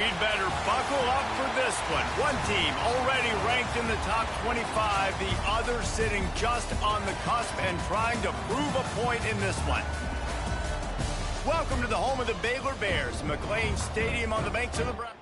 We'd better buckle up for this one. One team already ranked in the top 25, the other sitting just on the cusp and trying to prove a point in this one. Welcome to the home of the Baylor Bears, McLean Stadium on the banks of the Brown.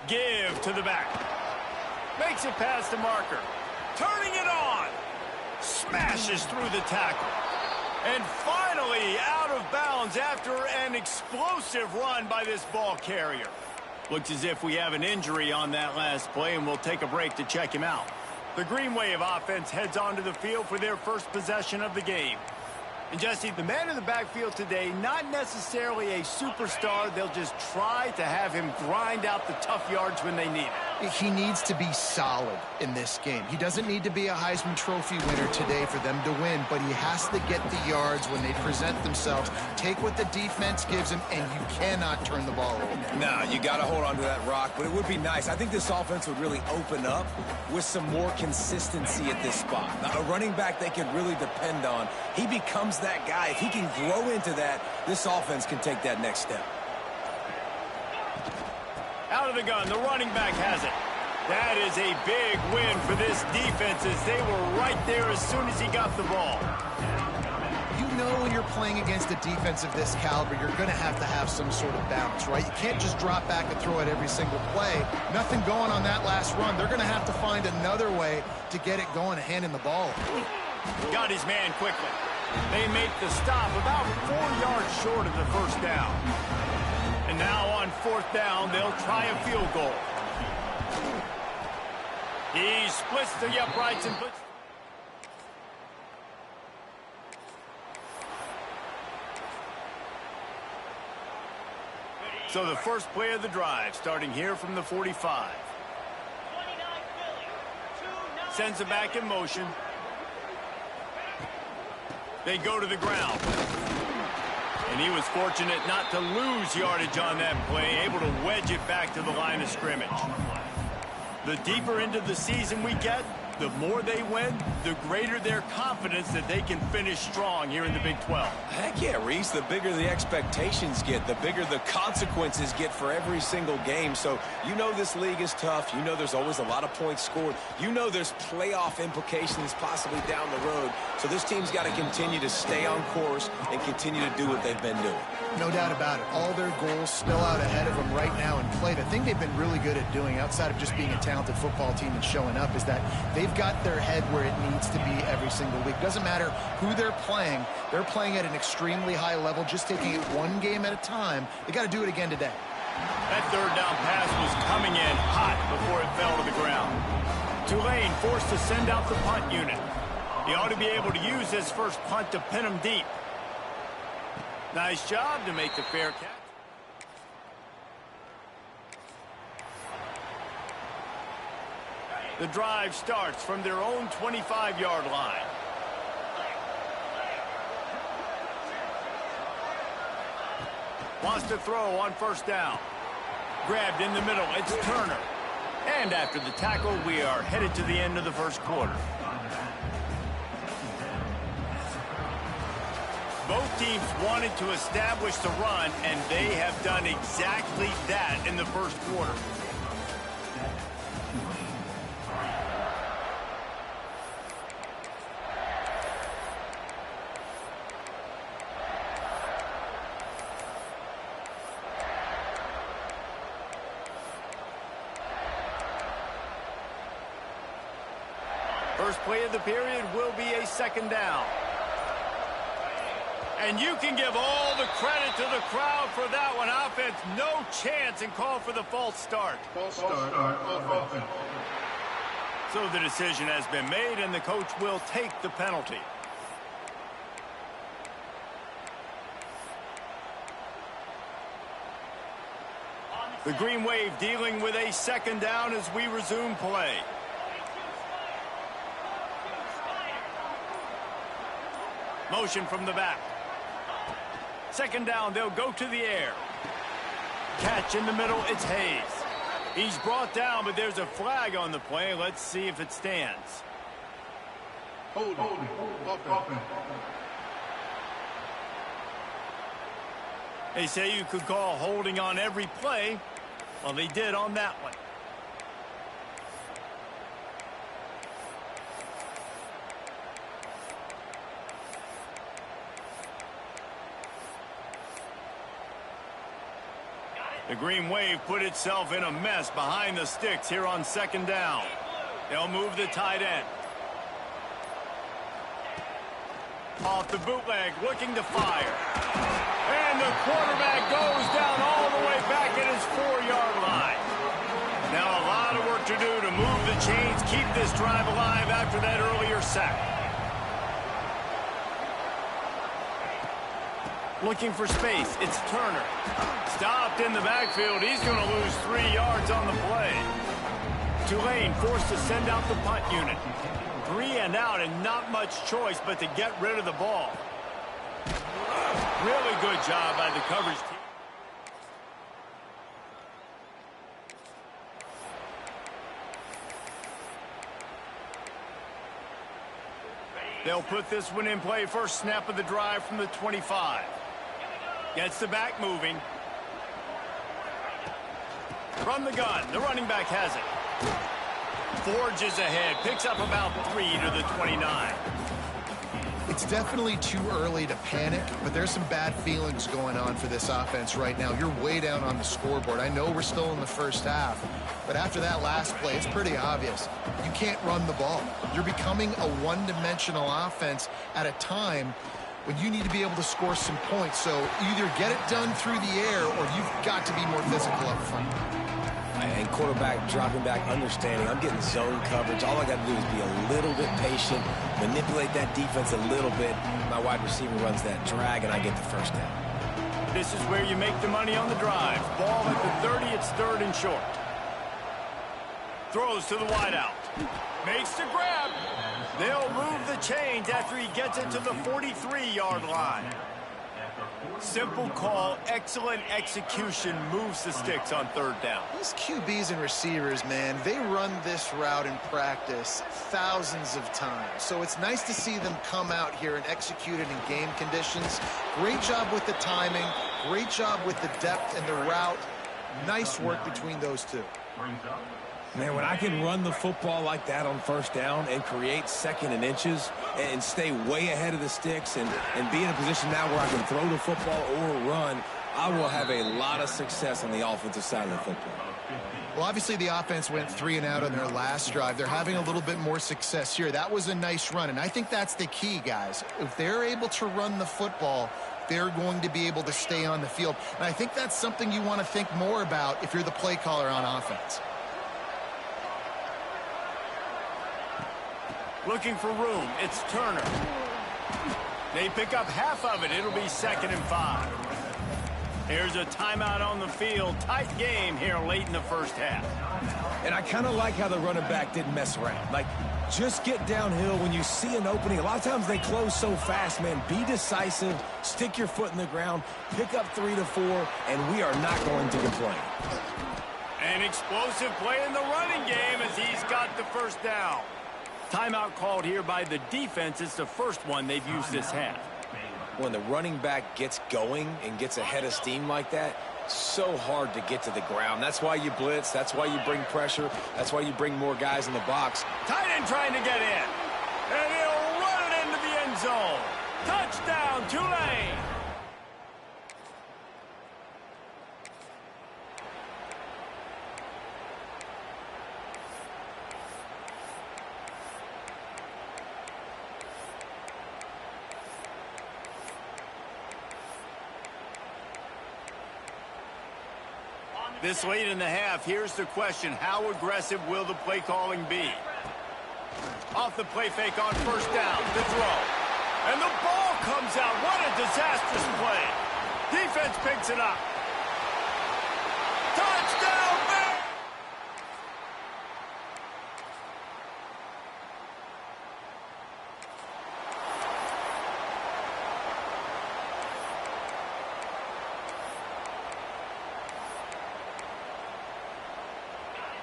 Give to the back. Makes it past the marker. Turning it on. Smashes through the tackle. And finally out of bounds after an explosive run by this ball carrier. Looks as if we have an injury on that last play, and we'll take a break to check him out. The Green Wave offense heads onto the field for their first possession of the game. And Jesse, the man in the backfield today, not necessarily a superstar. They'll just try to have him grind out the tough yards when they need it. He needs to be solid in this game. He doesn't need to be a Heisman Trophy winner today for them to win, but he has to get the yards when they present themselves. Take what the defense gives him, and you cannot turn the ball over. No, you got to hold on to that rock, but it would be nice. I think this offense would really open up with some more consistency at this spot. Now, a running back they can really depend on. He becomes that guy. If he can grow into that, this offense can take that next step. Out of the gun, the running back has it. That is a big win for this defense as they were right there as soon as he got the ball. You know when you're playing against a defense of this caliber, you're going to have some sort of balance, right? You can't just drop back and throw it every single play. Nothing going on that last run. They're going to have to find another way to get it going and handing the ball. Got his man quickly. They make the stop about 4 yards short of the first down. And now on fourth down, they'll try a field goal. He splits the uprights and puts... So the first play of the drive, starting here from the 45. Sends it back in motion. They go to the ground. And he was fortunate not to lose yardage on that play, able to wedge it back to the line of scrimmage. The deeper into the season we get, the more they win, the greater their confidence that they can finish strong here in the Big 12. Heck yeah, Reese. The bigger the expectations get, the bigger the consequences get for every single game. So you know this league is tough. You know there's always a lot of points scored. You know there's playoff implications possibly down the road. So this team's got to continue to stay on course and continue to do what they've been doing. No doubt about it. All their goals still out ahead of them right now in play. The thing they've been really good at doing, outside of just being a talented football team and showing up, is that they've got their head where it needs to be every single week. Doesn't matter who they're playing at an extremely high level, just taking it one game at a time. They got to do it again today. That third down pass was coming in hot before it fell to the ground. Tulane forced to send out the punt unit. He ought to be able to use his first punt to pin him deep. Nice job to make the fair catch. The drive starts from their own 25-yard line. Wants to throw on first down. Grabbed in the middle. It's Turner. And after the tackle, we are headed to the end of the first quarter. Both teams wanted to establish the run, and they have done exactly that in the first quarter. First play of the period will be a second down. And you can give all the credit to the crowd for that one. Offense, no chance, and call for the false start. False start offense. So the decision has been made, and the coach will take the penalty. The Green Wave dealing with a second down as we resume play. Motion from the back. Second down, they'll go to the air. Catch in the middle, it's Hayes. He's brought down, but there's a flag on the play. Let's see if it stands. Holding. Offense. They say you could call holding on every play. Well, they did on that one. The Green Wave put itself in a mess behind the sticks here on second down. They'll move the tight end. Off the bootleg, looking to fire. And the quarterback goes down all the way back at his 4-yard line. Now a lot of work to do to move the chains, keep this drive alive after that earlier sack. Looking for space, it's Turner. Stopped in the backfield, he's going to lose 3 yards on the play. Tulane forced to send out the punt unit. 3 and out and not much choice but to get rid of the ball. Really good job by the coverage team. They'll put this one in play. First snap of the drive from the 25. Gets the back moving. From the gun, the running back has it. Forges ahead, picks up about 3 to the 29. It's definitely too early to panic, but there's some bad feelings going on for this offense right now. You're way down on the scoreboard. I know we're still in the first half, but after that last play, it's pretty obvious. You can't run the ball. You're becoming a one-dimensional offense at a time when you need to be able to score some points. So either get it done through the air or you've got to be more physical up front. And quarterback dropping back, understanding I'm getting zone coverage. All I got to do is be a little bit patient, manipulate that defense a little bit. My wide receiver runs that drag, and I get the first down. This is where you make the money on the drive. Ball at the 30, it's third and short. Throws to the wideout. Makes the grab. They'll move the chains after he gets it to the 43-yard line. Simple call, excellent execution, moves the sticks on third down. These QBs and receivers, man, they run this route in practice thousands of times. So it's nice to see them come out here and execute it in game conditions. Great job with the timing, great job with the depth and the route. Nice work between those two. Man, when I can run the football like that on first down and create second and inches and stay way ahead of the sticks and be in a position now where I can throw the football or run, I will have a lot of success on the offensive side of the football. Well, obviously the offense went 3 and out on their last drive. They're having a little bit more success here. That was a nice run, and I think that's the key, guys. If they're able to run the football, they're going to be able to stay on the field. And I think that's something you want to think more about if you're the play caller on offense. Looking for room, it's Turner. They pick up half of it. It'll be 2nd and 5. Here's a timeout on the field. Tight game here late in the first half. And I kind of like how the running back didn't mess around. Like, just get downhill when you see an opening. A lot of times they close so fast, man. Be decisive, stick your foot in the ground, pick up 3 to 4, and we are not going to complain. An explosive play in the running game as he's got the first down. Timeout called here by the defense. It's the first one they've used this half. When the running back gets going and gets ahead of steam like that, so hard to get to the ground. That's why you blitz. That's why you bring pressure. That's why you bring more guys in the box. Tight end trying to get in. And he'll run it into the end zone. Touchdown, Tulane. This late in the half, here's the question. How aggressive will the play calling be? Off the play fake on first down, the throw. And the ball comes out. What a disastrous play. Defense picks it up. Touchdown, Bears!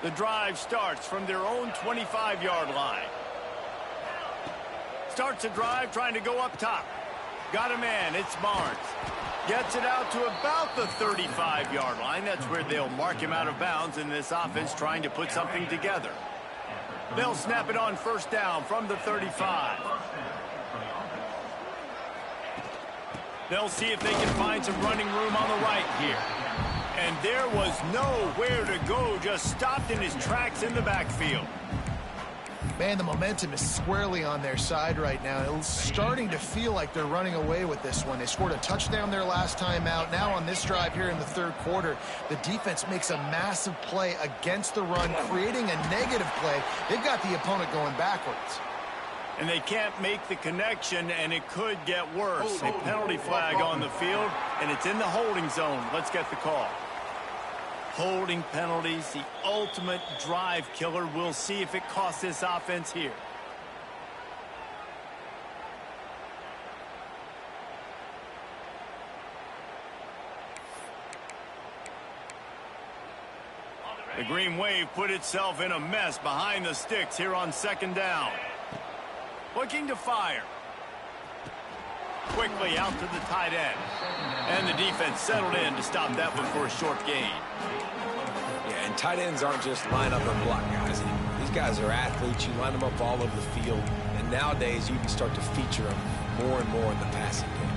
The drive starts from their own 25-yard line. Starts a drive trying to go up top. Got a man, it's Barnes. Gets it out to about the 35-yard line. That's where they'll mark him out of bounds in this offense trying to put something together. They'll snap it on first down from the 35. They'll see if they can find some running room on the right here. And there was nowhere to go, just stopped in his tracks in the backfield. Man, the momentum is squarely on their side right now. It's starting to feel like they're running away with this one. They scored a touchdown their last time out. Now on this drive here in the third quarter, the defense makes a massive play against the run, creating a negative play. They've got the opponent going backwards. And they can't make the connection, and it could get worse. A penalty flag on the field, and it's in the holding zone. Let's get the call. Holding penalties, the ultimate drive killer. We'll see if it costs this offense here. The Green Wave put itself in a mess behind the sticks here on second down. Looking to fire. Quickly out to the tight end. And the defense settled in to stop that one for a short gain. Yeah, and tight ends aren't just line up and block guys anymore. These guys are athletes. You line them up all over the field. And nowadays, you can start to feature them more and more in the passing game.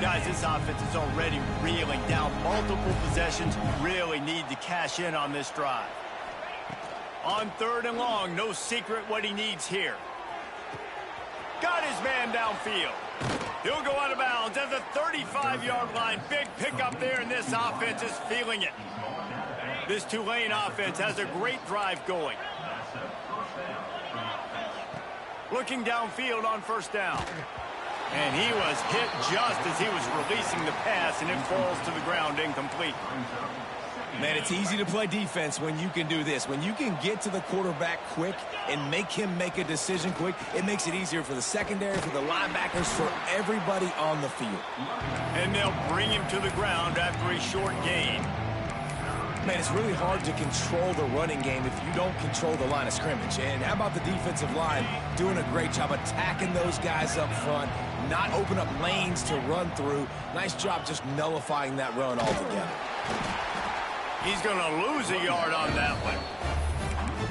Guys, this offense is already reeling down multiple possessions. Really need to cash in on this drive. On third and long, no secret what he needs here. Got his man downfield. He'll go out of bounds at the 35-yard line. Big pickup there, and this offense is feeling it. This Tulane offense has a great drive going. Looking downfield on first down. And he was hit just as he was releasing the pass, and it falls to the ground incomplete. Man, it's easy to play defense when you can do this. When you can get to the quarterback quick and make him make a decision quick, it makes it easier for the secondary, for the linebackers, for everybody on the field. And they'll bring him to the ground after a short gain. Man, it's really hard to control the running game if you don't control the line of scrimmage. And how about the defensive line doing a great job attacking those guys up front, not open up lanes to run through. Nice job just nullifying that run altogether. He's going to lose a yard on that one.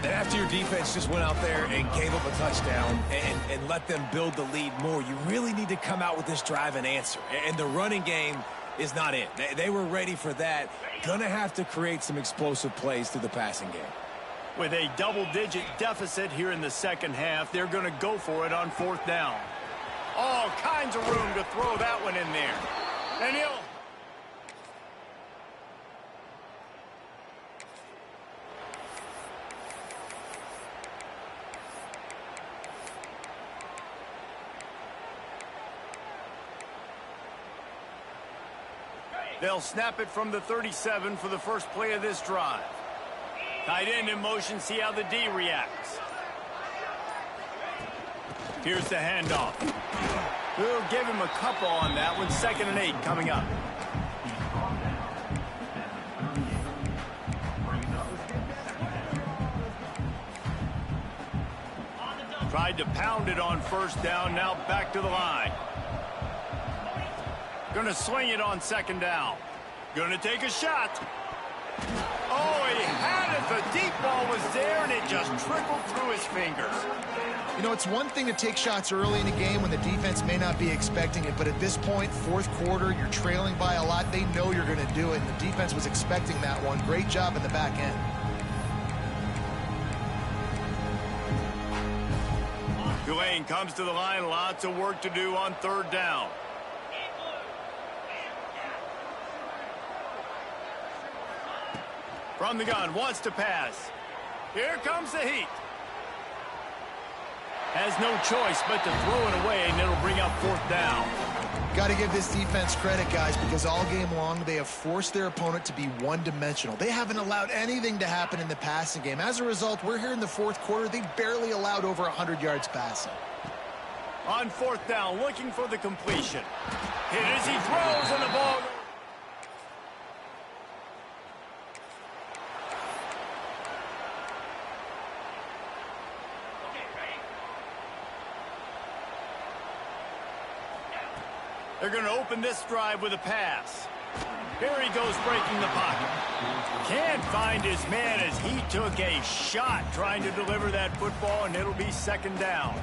And after your defense just went out there and gave up a touchdown and let them build the lead more, you really need to come out with this drive and answer. And the running game is not it. They were ready for that. Gonna have to create some explosive plays through the passing game. With a double-digit deficit here in the second half, they're going to go for it on fourth down. All kinds of room to throw that one in there. And he'll... They'll snap it from the 37 for the first play of this drive. Tight end in motion, see how the D reacts. Here's the handoff. We'll give him a couple on that one. 2nd and 8 coming up. Tried to pound it on first down, now back to the line. Going to swing it on 2nd down. Going to take a shot. Oh, he had it. The deep ball was there, and it just trickled through his fingers. You know, it's one thing to take shots early in a game when the defense may not be expecting it, but at this point, fourth quarter, you're trailing by a lot. They know you're going to do it, and the defense was expecting that one. Great job in the back end. Tulane comes to the line. Lots of work to do on 3rd down. From the gun, wants to pass. Here comes the heat. Has no choice but to throw it away, and it'll bring up 4th down. Got to give this defense credit, guys, because all game long they have forced their opponent to be one-dimensional. They haven't allowed anything to happen in the passing game. As a result, we're here in the 4th quarter. They barely allowed over 100 yards passing. On 4th down, looking for the completion. Hit as he throws, and the ball. They're going to open this drive with a pass. Here he goes, breaking the pocket. Can't find his man as he took a shot trying to deliver that football, and it'll be 2nd down.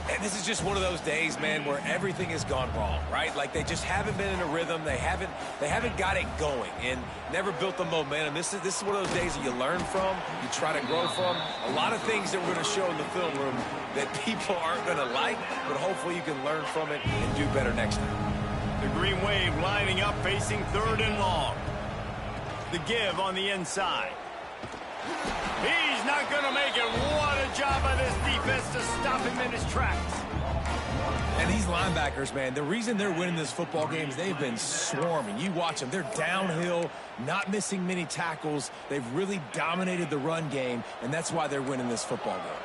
And this is just one of those days, man, where everything has gone wrong, right? Like they just haven't been in a rhythm. They haven't got it going and never built the momentum. This is one of those days that you learn from, you try to grow from. A lot of things that we're going to show in the film room that people aren't going to like, but hopefully you can learn from it and do better next time. The Green Wave lining up, facing 3rd and long. The give on the inside. He's not going to make it. What a job by this defense to stop him in his tracks. And these linebackers, man, the reason they're winning this football game is they've been swarming. You watch them. They're downhill, not missing many tackles. They've really dominated the run game, and that's why they're winning this football game.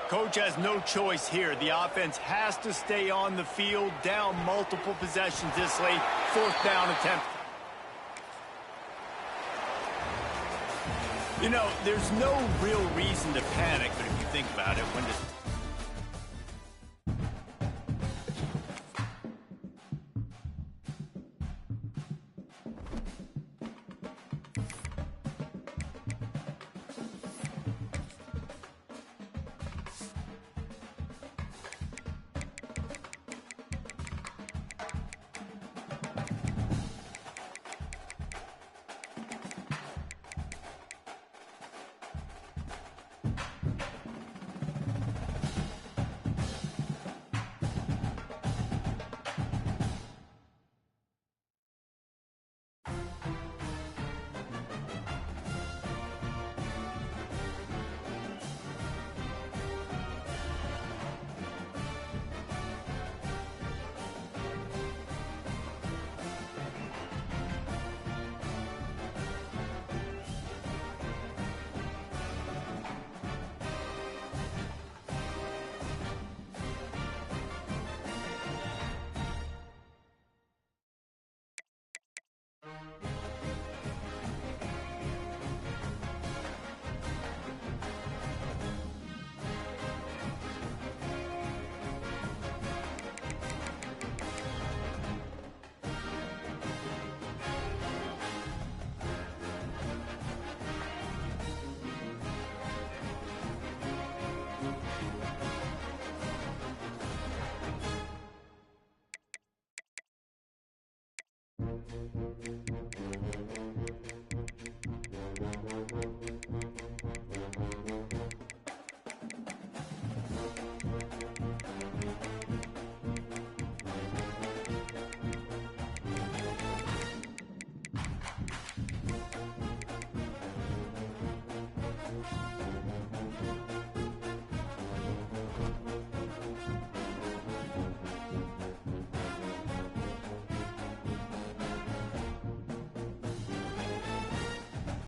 Coach has no choice here. The offense has to stay on the field, down multiple possessions this late. 4th down attempt. You know, there's no real reason to panic, but if you think about it, when does...